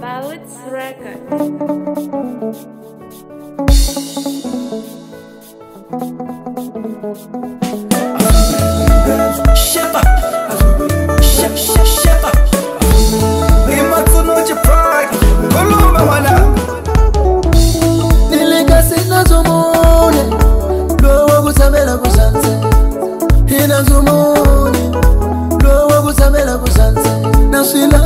Ballads Record. Shepa, shepa. Imatsuno chiprag, kuluma wana. Nilikasi na zumuni, lowo kusamela kusanze. Hina zumuni, lowo kusamela kusanze. Nasila